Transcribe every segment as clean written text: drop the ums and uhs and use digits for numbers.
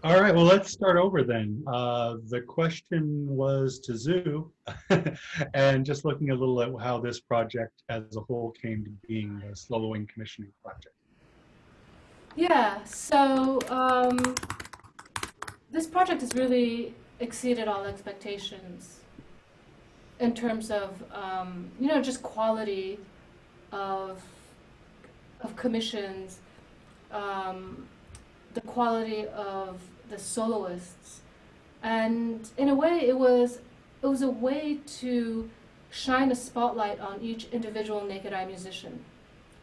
All right, well, let's start over then. The question was to Zoo, and just looking a little at how this project as a whole came to being, the Slowing Commissioning Project. Yeah, this project has really exceeded all expectations in terms of, just quality of, of commissions, um, the quality of the soloists. And in a way, it was a way to shine a spotlight on each individual naked eye musician.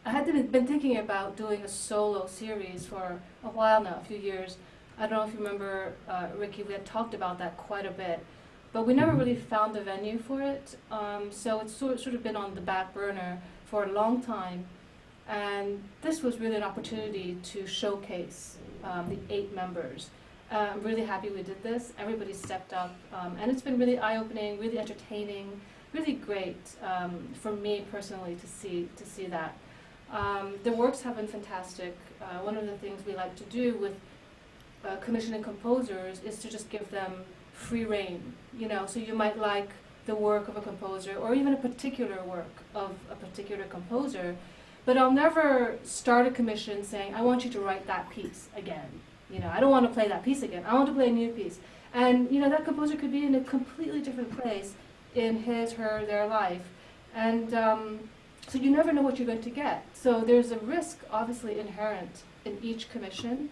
I had been thinking about doing a solo series for a while now, a few years. I don't know if you remember, Ricky, we had talked about that quite a bit, but we never Mhm. really found the venue for it. So it's sort of been on the back burner for a long time. And this was really an opportunity to showcase the 8 members. I'm really happy we did this. Everybody stepped up, and it's been really eye-opening, really entertaining, really great for me personally to see that. The works have been fantastic. One of the things we like to do with commissioning composers is to just give them free rein. So you might like the work of a composer or even a particular work of a particular composer, but I'll never start a commission saying, I want you to write that piece again. I don't want to play that piece again. I want to play a new piece. And, that composer could be in a completely different place in his, her, their life. And so you never know what you're going to get. So there's a risk, obviously, inherent in each commission,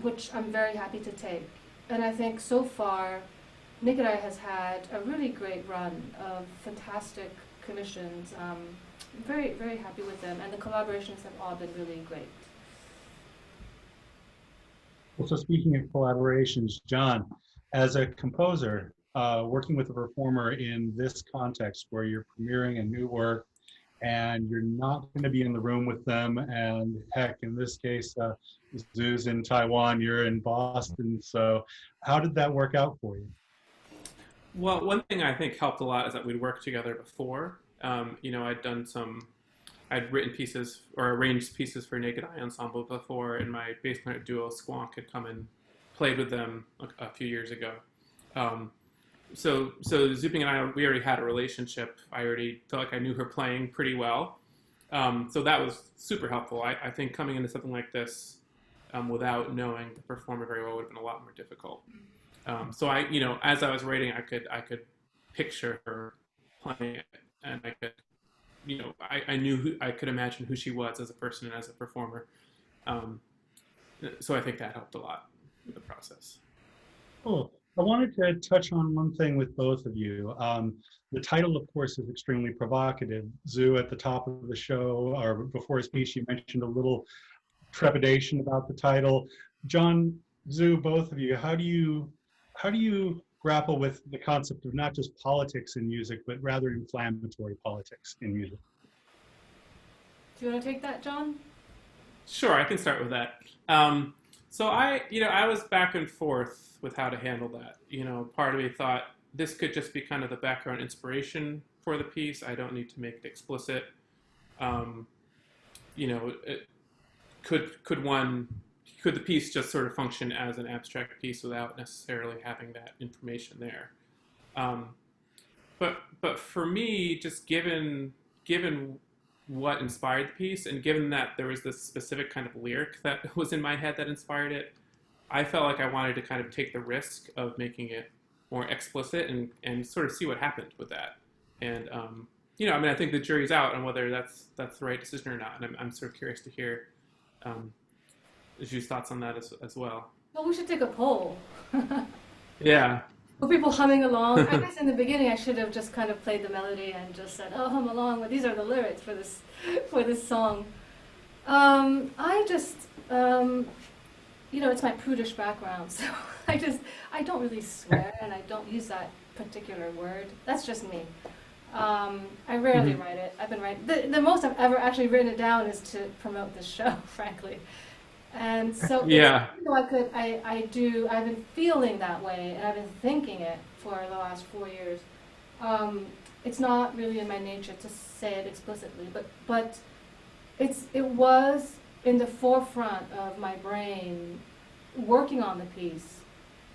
which I'm very happy to take. And I think so far, Naked Eye has had a really great run of fantastic commissions. Very, very happy with them, and the collaborations have all been really great. Well, so speaking of collaborations, John, as a composer, working with a performer in this context where you're premiering a new work and you're not going to be in the room with them, and heck, in this case, Zoo's in Taiwan, you're in Boston. So how did that work out for you? Well, one thing I think helped a lot is that we'd worked together before. I'd written pieces or arranged pieces for Naked Eye Ensemble before, and my bass player duo Squonk had come and played with them a few years ago. Um, so Zuping and I, we already had a relationship. I already felt like I knew her playing pretty well. So that was super helpful. I think coming into something like this without knowing the performer very well would have been a lot more difficult. So as I was writing, I could picture her playing it, and I knew I could imagine who she was as a person and as a performer. Um, so I think that helped a lot with the process. Cool. I wanted to touch on one thing with both of you. The title, of course, is extremely provocative. Zoo, at the top of the show, or before his speech, you mentioned a little trepidation about the title. John, Zoo, both of you, how do you grapple with the concept of not just politics in music, but rather inflammatory politics in music? Do you want to take that, John? Sure, I can start with that. So I was back and forth with how to handle that. Part of me thought this could just be kind of the background inspiration for the piece. I don't need to make it explicit. Um, you know, it, could the piece just sort of function as an abstract piece without necessarily having that information there? Um, but for me, just given what inspired the piece, and given that there was this specific kind of lyric that was in my head that inspired it, I felt like I wanted to kind of take the risk of making it more explicit and sort of see what happened with that. And I think the jury's out on whether that's the right decision or not. And I'm sort of curious to hear um, Ju's thoughts on that as well. Well, we should take a poll. Yeah. Were people humming along? I guess in the beginning I should have just kind of played the melody and just said, "Oh, hum along." But these are the lyrics for this song. I just, it's my prudish background, so I don't really swear and I don't use that particular word. That's just me. I rarely Mhm. write it. I've been writing. The most I've ever actually written it down is to promote this show, frankly. And so, Yeah. I've been feeling that way, and I've been thinking it for the last 4 years. It's not really in my nature to say it explicitly, but it was in the forefront of my brain working on the piece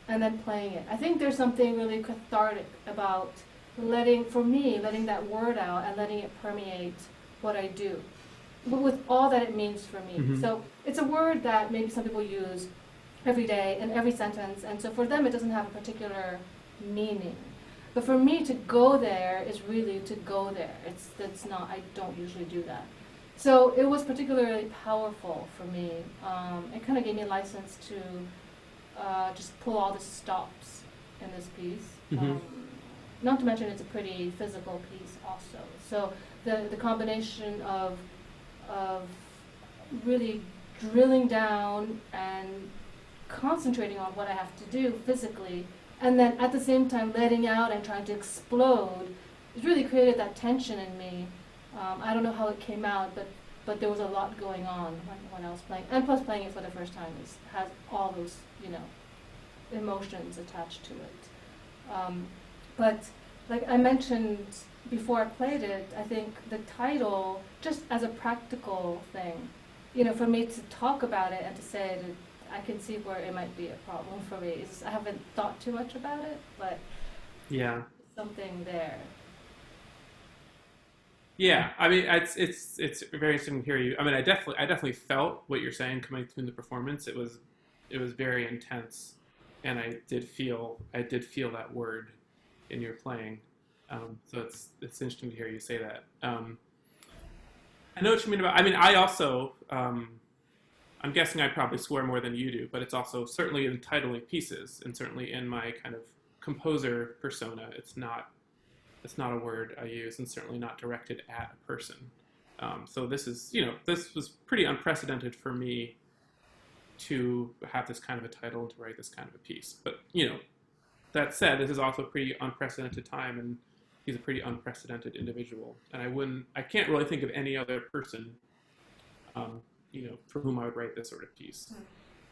and then playing it. I think there's something really cathartic about letting that word out and letting it permeate what I do, but with all that it means for me. Mm-hmm. So it's a word that maybe some people use every day in every sentence, and so for them it doesn't have a particular meaning. But for me, to go there is really to go there. That's not, I don't usually do that. So it was particularly powerful for me. It kind of gave me a license to just pull all the stops in this piece. Mm-hmm. Not to mention it's a pretty physical piece also. So the combination of really drilling down and concentrating on what I have to do physically, and then at the same time letting out and trying to explode, it really created that tension in me. I don't know how it came out, but there was a lot going on when I was playing, and plus playing it for the first time has all those, you know, emotions attached to it. But like I mentioned before I played it, I think the title, just as a practical thing, you know, for me to talk about it and to say it, I can see where it might be a problem for me. I haven't thought too much about it, but yeah, something there. Yeah, I mean, it's very interesting to hear you. I mean, I definitely felt what you're saying coming through in the performance. It was very intense, and I did feel that word in your playing. So it's interesting to hear you say that. I know what you mean about. I mean, I also. I'm guessing I probably swear more than you do, but it's also certainly in titling pieces, and certainly in my kind of composer persona, it's not a word I use, and certainly not directed at a person. So this was pretty unprecedented for me to have this kind of a title and to write this kind of a piece. But that said, this is also a pretty unprecedented time, and he's a pretty unprecedented individual. And I can't really think of any other person, for whom I would write this sort of piece.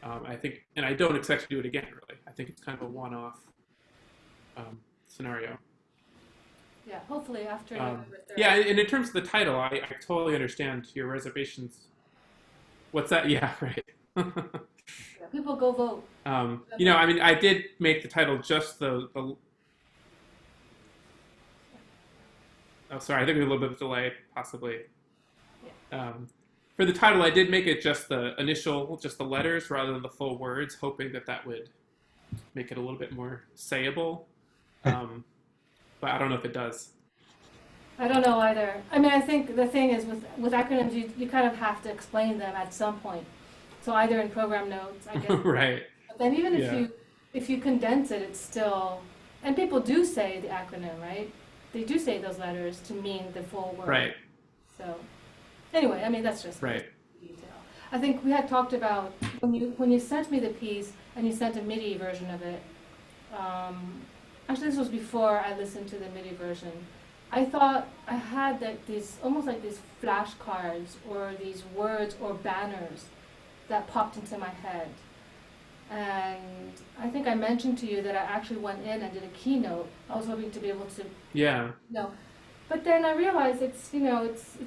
I think, and I don't expect to do it again, really. I think it's kind of a one-off scenario. Yeah, hopefully after. Yeah, and in terms of the title, I totally understand your reservations. What's that? Yeah, right. Yeah, people go vote. I mean, I did make the title just the oh, sorry, I think there's a little bit of a delay, possibly. Yeah. For the title, I did make it just the initial, just the letters rather than the full words, hoping that would make it a little bit more sayable. But I don't know if it does. I don't know either. I mean, I think the thing is with acronyms, you kind of have to explain them at some point. So either in program notes, I guess. Right. But then even if you condense it, it's still, and people do say the acronym, right? They do say those letters to mean the full word. Right. So anyway, I mean, that's just right. Detail. I think we had talked about when you sent me the piece and you sent a MIDI version of it. Actually, this was before I listened to the MIDI version. I thought I had these almost like these flashcards or these words or banners that popped into my head. And I think I mentioned to you that I actually went in and did a keynote. I was hoping to be able to. Yeah. But then I realized it's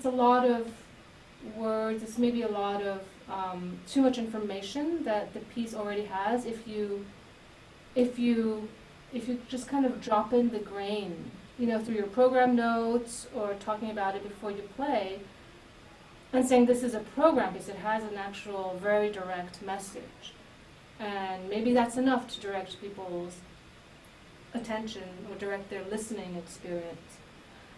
a lot of words. It's maybe a lot of too much information that the piece already has. If you just kind of drop in the grain, through your program notes or talking about it before you play, and saying this is a program because it has an actual very direct message, and maybe that's enough to direct people's attention or direct their listening experience.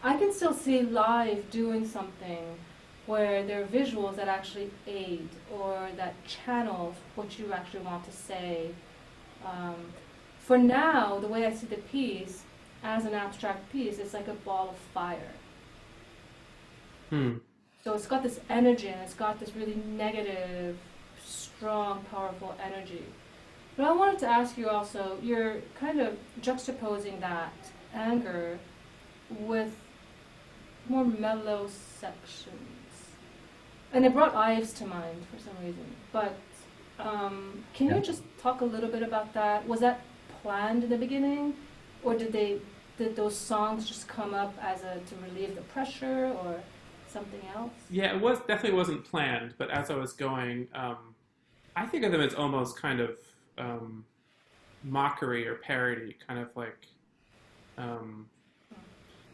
I can still see live doing something where there are visuals that actually aid or that channel what you actually want to say. For now, the way I see the piece as an abstract piece, it's like a ball of fire. So it's got this energy and it's got this really negative, strong, powerful energy. But I wanted to ask you also, you're kind of juxtaposing that anger with more mellow sections. And it brought Ives to mind for some reason. But can you just talk a little bit about that? Was that planned in the beginning? Or did those songs just come up to relieve the pressure or something else? Yeah, it definitely wasn't planned, but as I was going, I think of them as almost kind of mockery or parody, kind of like, um,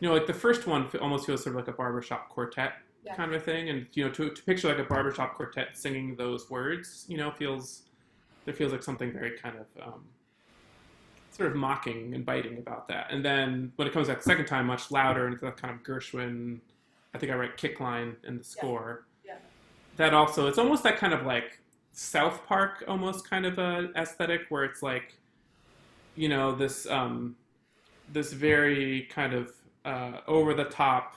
like the first one almost feels sort of like a barbershop quartet Yeah. kind of a thing, and to picture like a barbershop quartet singing those words, feels like something very kind of sort of mocking and biting about that. And then when it comes back the second time, much louder, and it's that kind of Gershwin, I think I write kick line in the score. Yeah. That also, it's almost that kind of like South Park almost kind of a aesthetic where it's like, this very kind of over the top,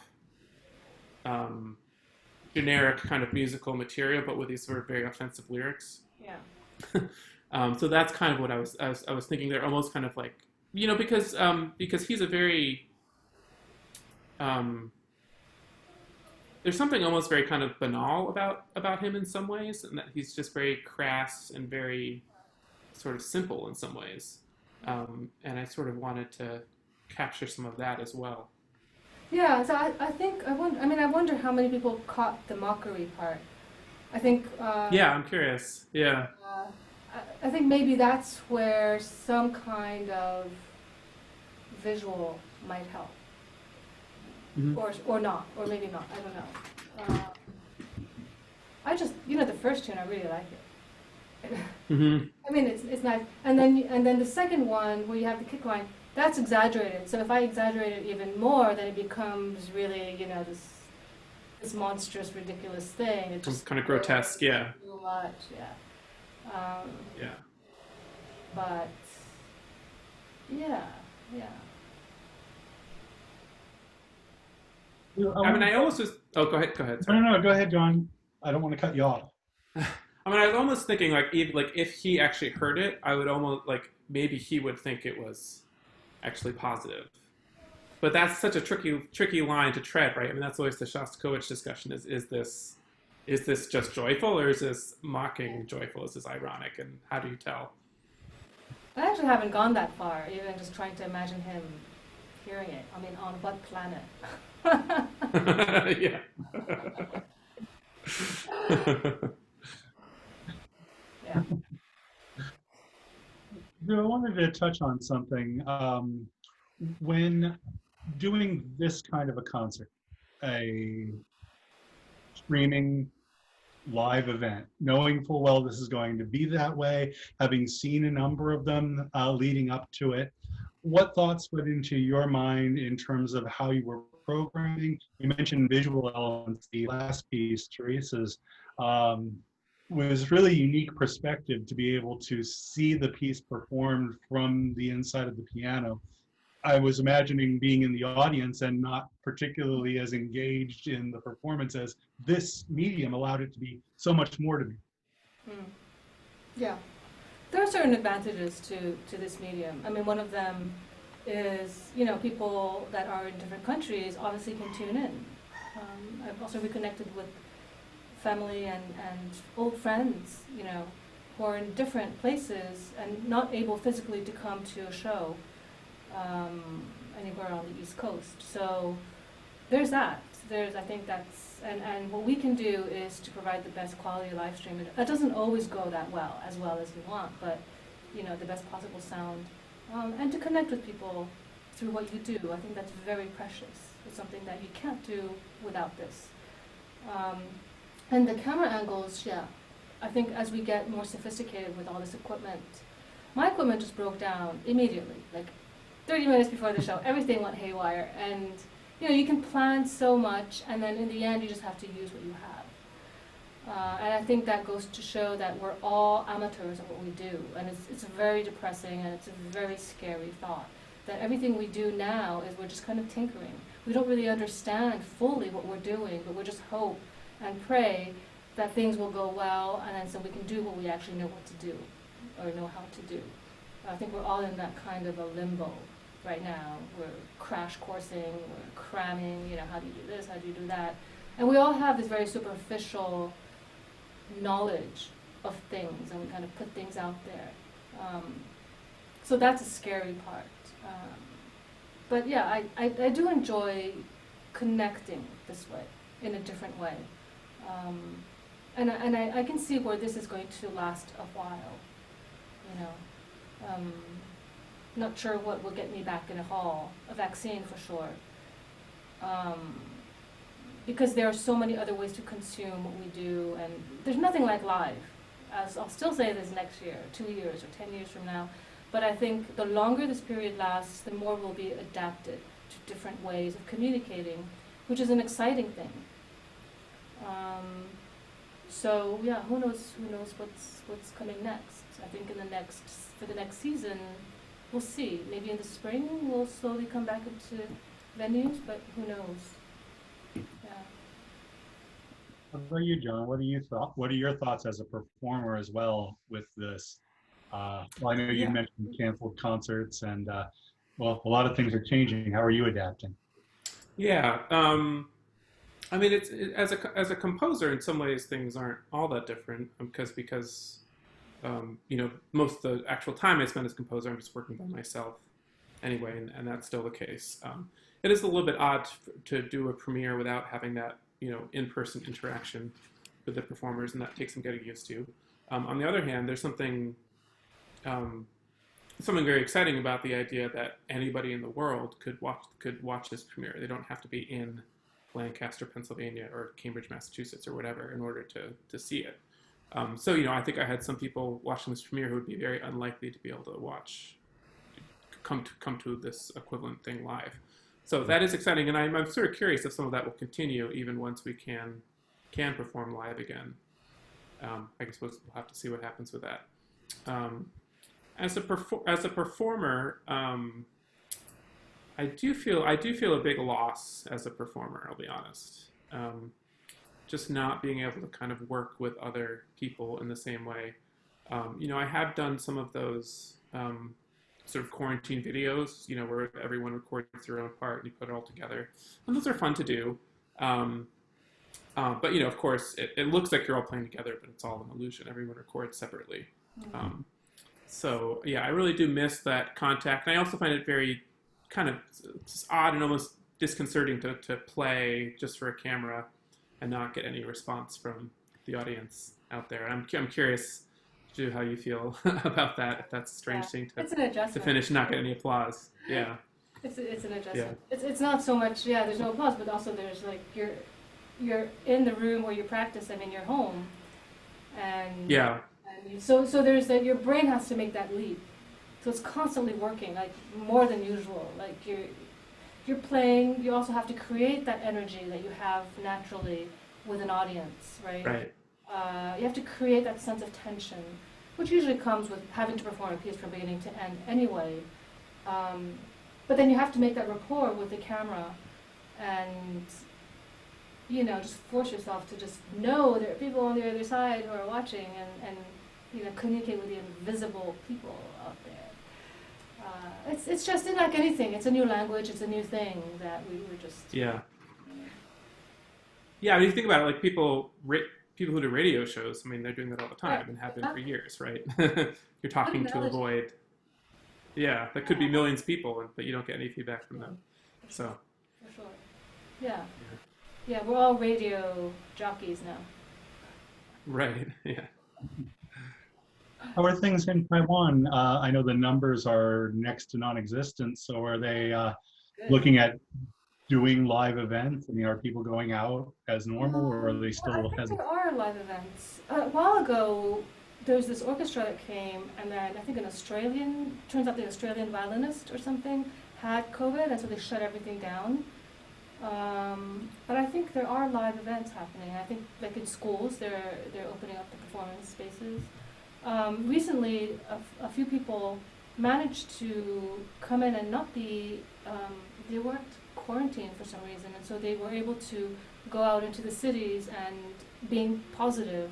generic kind of musical material, but with these sort of very offensive lyrics. Yeah. So that's kind of what I was thinking there, almost kind of like, because he's a very, there's something almost very kind of banal about him in some ways, and that he's just very crass and very sort of simple in some ways. And I sort of wanted to capture some of that as well. Yeah, so I wonder how many people caught the mockery part. I think. Yeah, I'm curious. Yeah. I think maybe that's where some kind of visual might help, Mm-hmm. or not, or maybe not. I don't know. I just, the first tune, I really like it. Mm-hmm. I mean, it's nice, and then the second one where you have the kick line, that's exaggerated. So if I exaggerate it even more, then it becomes really, this monstrous, ridiculous thing. It's just kind of grotesque, yeah. Too much, yeah. Yeah. But yeah. I mean, I almost just. Oh, go ahead. Sorry. No, go ahead, John. I don't want to cut you off. I mean, I was almost thinking if he actually heard it, I would almost maybe he would think it was actually positive. But that's such a tricky line to tread, right? I mean, that's always the Shostakovich discussion: is this just joyful, or is this mocking joyful? Is this ironic, and how do you tell? I actually haven't gone that far, even just trying to imagine him hearing it. I mean, on what planet? Yeah. Yeah. I wanted to touch on something. When doing this kind of a concert, a streaming live event, knowing full well this is going to be that way, having seen a number of them leading up to it, what thoughts went into your mind in terms of how you were programming? You mentioned visual elements. The last piece, Teresa's, was really unique perspective to be able to see the piece performed from the inside of the piano. I was imagining being in the audience and not particularly as engaged in the performance as this medium allowed it to be so much more to me. Yeah. There are certain advantages to this medium. I mean, one of them is, people that are in different countries obviously can tune in. I've also reconnected with family and old friends, who are in different places and not able physically to come to a show anywhere on the East Coast. So there's that. I think that's, and what we can do is to provide the best quality live stream. It doesn't always go that well as we want, but the best possible sound, and to connect with people through what you do. I think that's very precious. It's something that you can't do without this. And the camera angles, yeah. I think as we get more sophisticated with all this equipment, my equipment just broke down immediately, like 30 minutes before the show. Everything went haywire, and you can plan so much, and then in the end, you just have to use what you have. And I think that goes to show that we're all amateurs at what we do, and it's very depressing, and it's a very scary thought that everything we do now is we're just kind of tinkering. We don't really understand fully what we're doing, but we just hope and pray that things will go well, and then so we can do what we actually know what to do, or know how to do. I think we're all in that kind of a limbo right now. We're crash coursing, we're cramming, how do you do this, how do you do that? And we all have this very superficial knowledge of things, and we kind of put things out there. So that's a scary part. But yeah, I do enjoy connecting this way, in a different way. And I can see where this is going to last a while. you know. Not sure what will get me back in a hall. A vaccine for sure. Because there are so many other ways to consume what we do, and there's nothing like live. As I'll still say this next year, 2 years, or 10 years from now. But I think the longer this period lasts, the more we'll be adapted to different ways of communicating, which is an exciting thing. So yeah, who knows what's coming next. I think for the next season, we'll see. Maybe in the spring we'll slowly come back into venues, but who knows? Yeah. How about you, John? What are your thoughts as a performer as well with this? Well, I know you Yeah. mentioned canceled concerts, and well, a lot of things are changing. How are you adapting? Yeah. I mean, as a composer, in some ways, things aren't all that different because you know, most of the actual time I spend as a composer, I'm just working by myself anyway, and that's still the case. It is a little bit odd to do a premiere without having that, you know, in-person interaction with the performers, and that takes some getting used to. On the other hand, there's something very exciting about the idea that anybody in the world could watch this premiere. They don't have to be in Lancaster, Pennsylvania, or Cambridge, Massachusetts, or whatever in order to see it. So, you know, I think I had some people watching this premiere who would be very unlikely to be able to come to this equivalent thing live. So that is exciting, and I'm sort of curious if some of that will continue even once we can perform live again. I guess we'll have to see what happens with that. As a performer, I do feel a big loss as a performer. I'll be honest. Just not being able to kind of work with other people in the same way. You know, I have done some of those sort of quarantine videos, you know, where everyone records their own part and you put it all together, and those are fun to do. But you know, of course, it looks like you're all playing together, but it's all an illusion. Everyone records separately. So yeah, I really do miss that contact, and I also find it very kind of just odd and almost disconcerting to play just for a camera and not get any response from the audience out there. I'm curious, Ju, how you feel about that. If that's a strange thing to finish and not get any applause. Yeah. It's an adjustment. Yeah. It's not so much, yeah, there's no applause, but also there's like, you're in the room where you practice and in your home. And yeah. So there's that, your brain has to make that leap. So it's constantly working, like more than usual. Like you're playing, you also have to create that energy that you have naturally with an audience, right? Right. You have to create that sense of tension, which usually comes with having to perform a piece from beginning to end anyway. But then you have to make that rapport with the camera and, you know, just force yourself to just know there are people on the other side who are watching and you know, communicate with the invisible people out there. It's just like anything. It's a new language. It's a new thing that we were just... Yeah. Yeah, when you think about it, like people who do radio shows, I mean, they're doing that all the time and have been for years, right? You're talking to a void. Yeah, that could be millions of people, but you don't get any feedback from them. So. For sure. Yeah. Yeah, we're all radio jockeys now. Right, yeah. How are things in Taiwan? I know the numbers are next to non-existent, so are they looking at doing live events? I mean, are people going out as normal, or are they still hesitant? There are live events. A while ago, there was this orchestra that came, and then I think turns out the Australian violinist or something had COVID, and so they shut everything down. But I think there are live events happening. I think, like in schools, they're opening up the performance spaces. Recently, a few people managed to come in and not be, they weren't quarantined for some reason, and so they were able to go out into the cities and being positive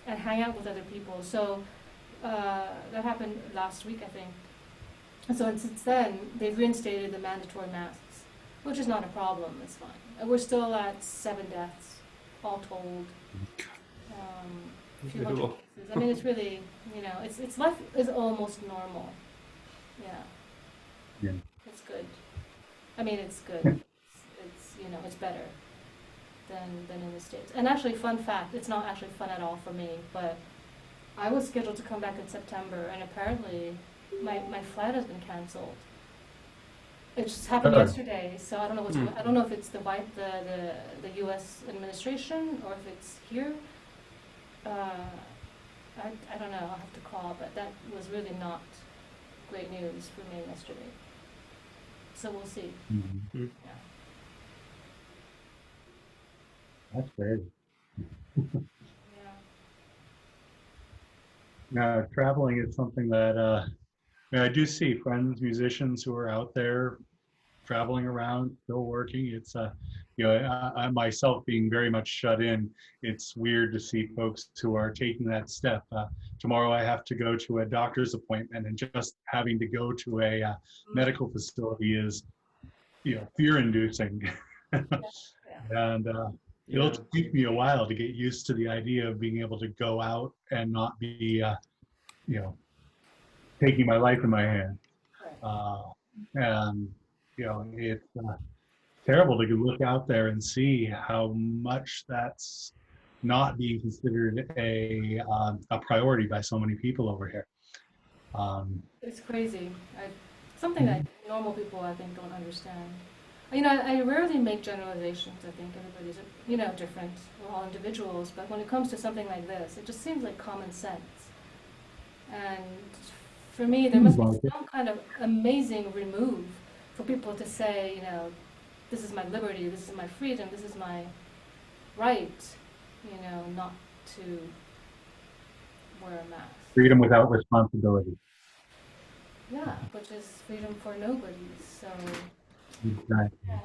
and hang out with other people. So that happened last week, I think. And so since then, they've reinstated the mandatory masks, which is not a problem. It's fine. And we're still at 7 deaths, all told. A few hundred cases. I mean, it's really, you know, it's life is almost normal. Yeah. It's good. I mean, it's good. It's you know, it's better than in the States. And actually, fun fact, it's not actually fun at all for me, but I was scheduled to come back in September, and apparently my flight has been canceled. It just happened Sure. yesterday, so I don't know what's I don't know if it's the U.S. administration or if it's here. I don't know. I'll have to call, but that was really not great news for me yesterday. So we'll see. Mhm. Yeah. That's great. Yeah. Now, traveling is something that I do see friends, musicians who are out there traveling around, still working. It's I myself being very much shut in. It's weird to see folks who are taking that step. Tomorrow, I have to go to a doctor's appointment, and just having to go to a medical facility is, fear-inducing. Yeah. And it'll Yeah. take me a while to get used to the idea of being able to go out and not be, you know, taking my life in my hands. Right. And it's terrible to look out there and see how much that's not being considered a priority by so many people over here. It's crazy. Something that normal people, I think, don't understand. I rarely make generalizations. I think everybody's, different. We're all individuals. But when it comes to something like this, it just seems like common sense. And for me, there must be some kind of amazing remove for people to say, this is my liberty, this is my freedom, this is my right, not to wear a mask. Freedom without responsibility. Yeah, which is freedom for nobody. So, Exactly. yeah.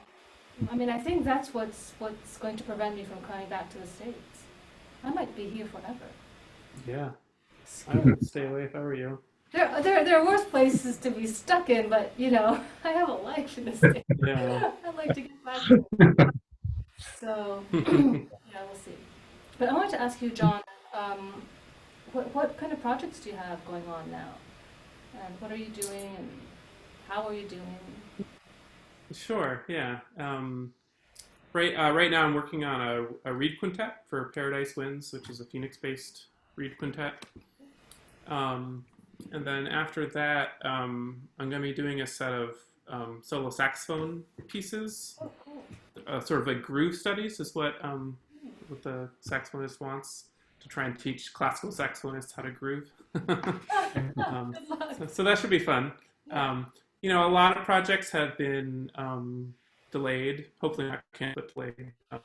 I mean, I think that's what's going to prevent me from coming back to the States. I might be here forever. Yeah. I would stay away if I were you. There are worse places to be stuck in, but I have a life in the States. Yeah. I'd like to get back there. So, yeah, we'll see. But I wanted to ask you, John, what kind of projects do you have going on now? And what are you doing, and how are you doing? Sure. Yeah. Right now, I'm working on a reed quintet for Paradise Winds, which is a Phoenix-based reed quintet. And then after that, I'm going to be doing a set of solo saxophone pieces. Oh, cool. Sort of like groove studies is what the saxophonist wants, to try and teach classical saxophonists how to groove. Good luck. So that should be fun. Yeah. A lot of projects have been delayed. Hopefully not canceled, but delayed. A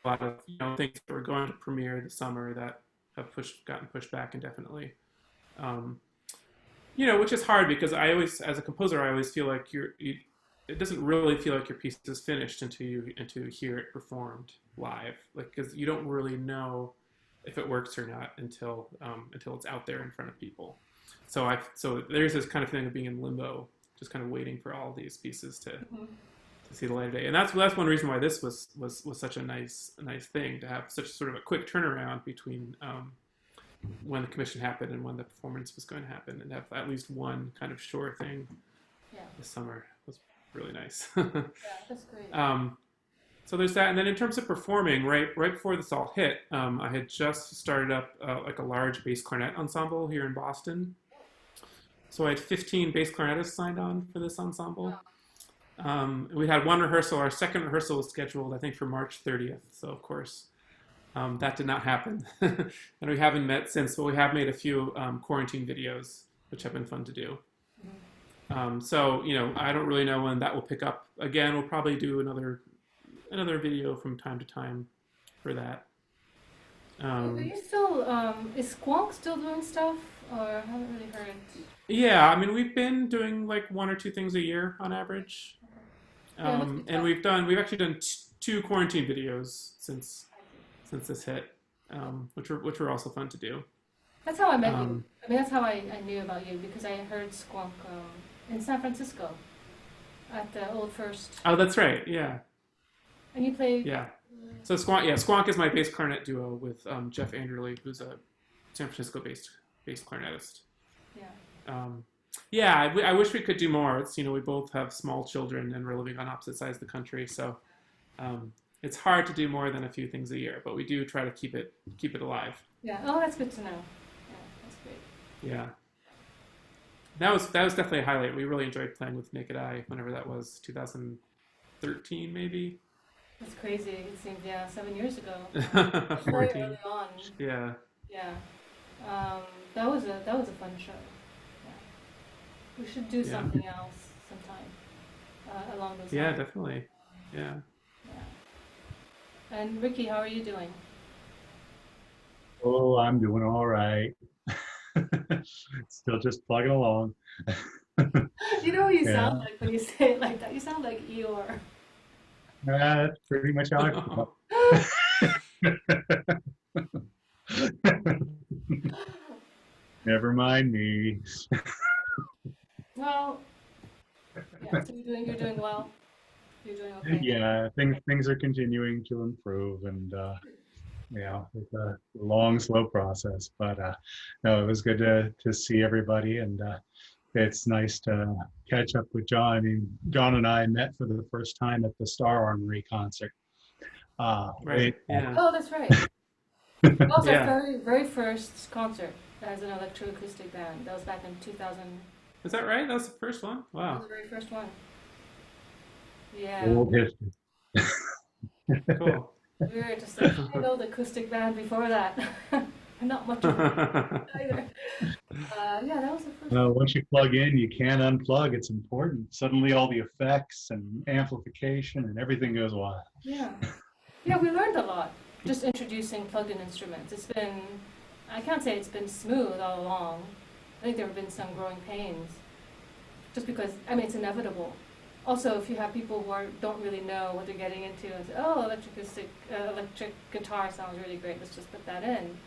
lot of things that were going to premiere this summer that have gotten pushed back indefinitely. Which is hard because as a composer, I always feel like it doesn't really feel like your piece is finished until you hear it performed live, like, because you don't really know if it works or not until it's out there in front of people. So there's this kind of thing of being in limbo, just kind of waiting for all these pieces to see the light of day. And that's one reason why this was such a nice thing, to have such sort of a quick turnaround between when the commission happened and when the performance was going to happen, and have at least one kind of sure thing this summer was really nice. Yeah, that's great. So there's that, and then in terms of performing, right before this all hit, I had just started up like a large bass clarinet ensemble here in Boston. So I had 15 bass clarinetists signed on for this ensemble. We had one rehearsal. Our second rehearsal was scheduled, I think, for March 30th. So of course, that did not happen, and we haven't met since. But we have made a few quarantine videos, which have been fun to do. So I don't really know when that will pick up again. We'll probably do another video from time to time for that. Are you still, is Squonk still doing stuff, or I haven't really heard? Yeah, I mean, we've been doing like one or two things a year on average. And we've actually done two quarantine videos since this hit, which were also fun to do. That's how I met you. I mean, that's how I knew about you, because I heard Squonk in San Francisco at the Old First. Oh, that's right. Yeah. And you played. Yeah. So Squonk is my bass clarinet duo with Jeff Anderley, who's a San Francisco-based bass clarinetist. Yeah. I wish we could do more. It's, we both have small children and we're living on opposite sides of the country, so it's hard to do more than a few things a year. But we do try to keep it alive. Yeah. Oh, that's good to know. Yeah. That was definitely a highlight. We really enjoyed playing with Naked Eye whenever that was, 2013 maybe. It's crazy. It seemed, yeah, 7 years ago. Very 14. early on. Yeah. Yeah. Um, that was a fun show. Yeah. We should do Yeah. something else sometime along those Yeah, lines. definitely. Yeah. Yeah. And Ricky, how are you doing? Oh, I'm doing all right. Still just plugging along. You know what you sound Yeah, like when you say it like that? You sound like Eeyore. that's pretty much how I feel. Never mind me. Well, yeah. So you're doing well. You're doing okay. Yeah, things are continuing to improve, and yeah, it's a long, slow process. But no, it was good to see everybody, and it's nice to catch up with John. I mean, John and I met for the first time at the Star Armory concert. Right. Way Yeah. Oh, that's right. That was our Yeah. very, very first concert as an electroacoustic band. That was back in 2000. Is that right? That was the first one? That was Wow. the very first one. Yeah. old history. Cool. We were just a tiny old acoustic band before that. Not much of a either. Yeah, that was the first one. Once you plug in, you can't unplug. It's important. Suddenly, all the effects and amplification and everything goes wild. Yeah. Yeah, we learned a lot just introducing plugged-in instruments. I can't say it's been smooth all along. I think there have been some growing pains just because, I mean, it's inevitable. Also, if you have people who don't really know what they're getting into and say, oh, electric guitar sounds really great, let's just put that in.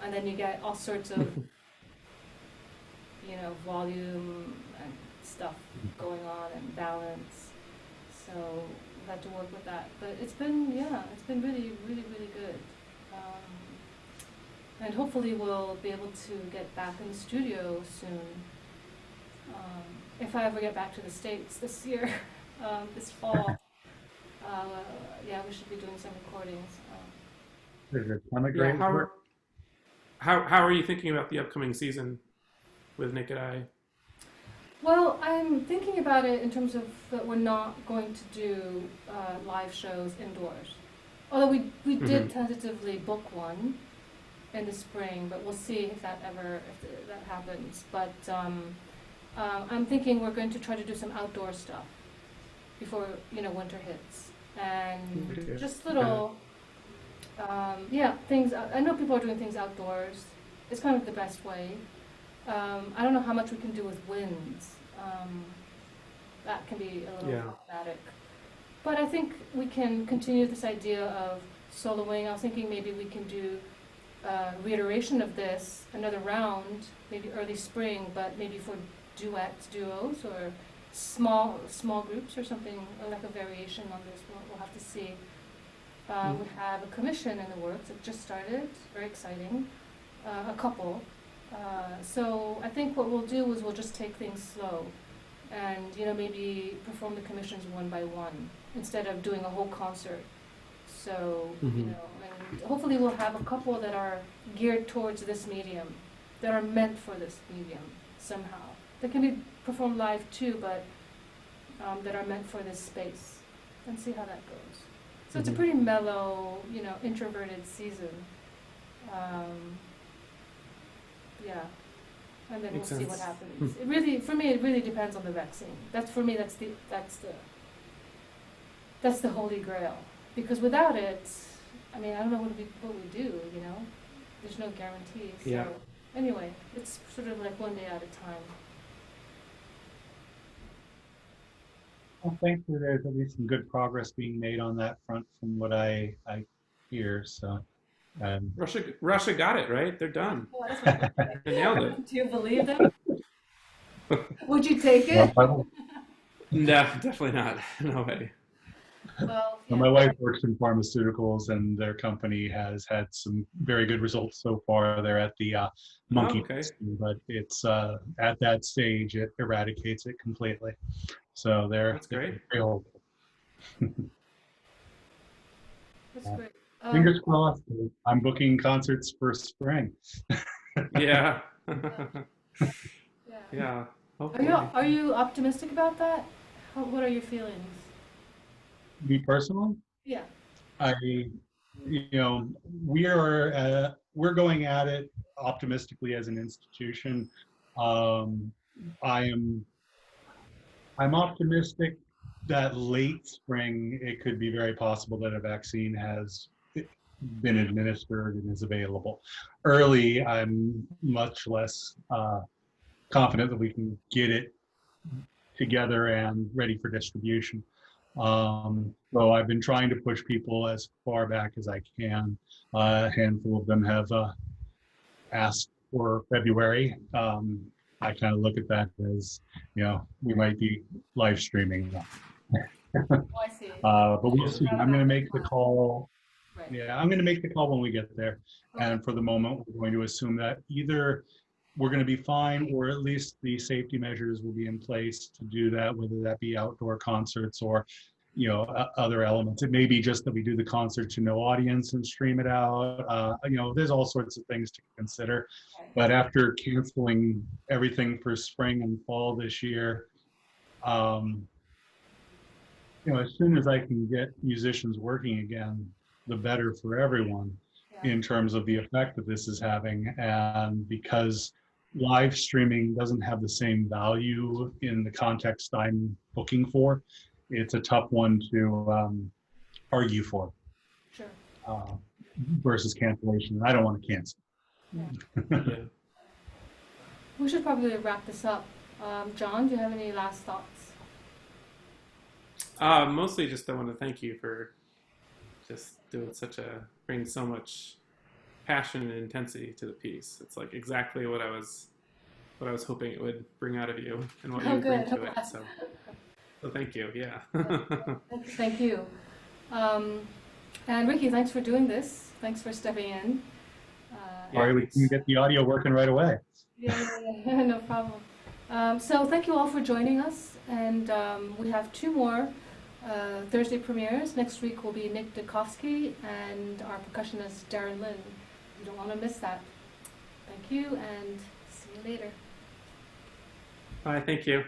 And then you get all sorts of, volume and stuff going on and balance. So we've had to work with that. But it's been really, really, really good. And hopefully we'll be able to get back in the studio soon. If I ever get back to the States this year, this fall, yeah, we should be doing some recordings. There's a ton of Yeah. great work. How are you thinking about the upcoming season with Naked Eye? Well, I'm thinking about it in terms of that we're not going to do live shows indoors. Although we did tentatively book one in the spring, but we'll see if that happens. But I'm thinking we're going to try to do some outdoor stuff before winter hits, and just little things. I know people are doing things outdoors. It's kind of the best way. I don't know how much we can do with winds. That can be a little problematic. But I think we can continue this idea of soloing. I was thinking maybe we can do reiteration of this, another round, maybe early spring, but maybe for duos, or small groups or something, or like a variation on this. We'll have to see. We have a commission in the works. It just started. Very exciting. A couple. So I think what we'll do is we'll just take things slow, and maybe perform the commissions one by one instead of doing a whole concert. So and hopefully we'll have a couple that are geared towards this medium, that are meant for this medium somehow. That can be performed live too, but that are meant for this space, and see how that goes. So it's a pretty mellow, introverted season. Yeah, and then Makes we'll see what sense. happens. It really, for me, it really depends on the vaccine. That's for me. That's the holy grail. Because without it, I mean, I don't know what we do. There's no guarantee. So Yeah. anyway, it's sort of like one day at a time. Well, thankfully, there's at least some good progress being made on that front from what I hear. So, Russia got it right. They're done. Well, that's what They nailed it. do you believe that? Would you take well, it? No, definitely not. No way. Well, well, my wife works in pharmaceuticals, and their company has had some very good results so far. They're at the monkey okay. testing, but it's at that stage it eradicates it completely. So That's great. very hopeful. that's great. Fingers crossed. I'm booking concerts for spring. Yeah. Yeah. Yeah. Are Hopefully. you optimistic about that? What are your feelings? Me personally, Yeah. I, you know, we're going at it optimistically as an institution. Um, I am I'm optimistic that late spring it could be very possible that a vaccine has been administered and is available. Early, I'm much less confident that we can get it together and ready for distribution. So I've been trying to push people as far back as I can. A handful of them have asked for February. I kind of look at that as, we might be live streaming. Oh, I see. But we'll see. Not I'm going to enough make the time. call. Right. Yeah, I'm going to make the call when we get there. Okay. And for the moment, we're going to assume that either we're going to be fine, or at least the safety measures will be in place to do that, whether that be outdoor concerts or, other elements. It may be just that we do the concert to no audience and stream it out. There's all sorts of things to consider. Right. But after canceling everything for spring and fall this year, um, as soon as I can get musicians working again, the better for everyone Yeah. in terms of the effect that this is having. And because live streaming doesn't have the same value in the context I'm looking for, it's a tough one to argue for Sure. uh, versus cancellation. I don't want to cancel. Yeah. We should probably wrap this up. John, do you have any last thoughts? Mostly just I want to thank you for just bring so much passion and intensity to the piece. It's like exactly what I was hoping it would bring out of you and what you would bring to it. So thank you. Yeah. Thank you. And Ricky, thanks for doing this. Thanks for stepping in. Sorry, we can get the audio working right away. Yeah, no problem. So thank you all for joining us. And we have two more Thursday premieres. Next week will be Nick Dukowski and our percussionist Darren Lynn. You don't want to miss that. Thank you and see you later. Bye. Thank you.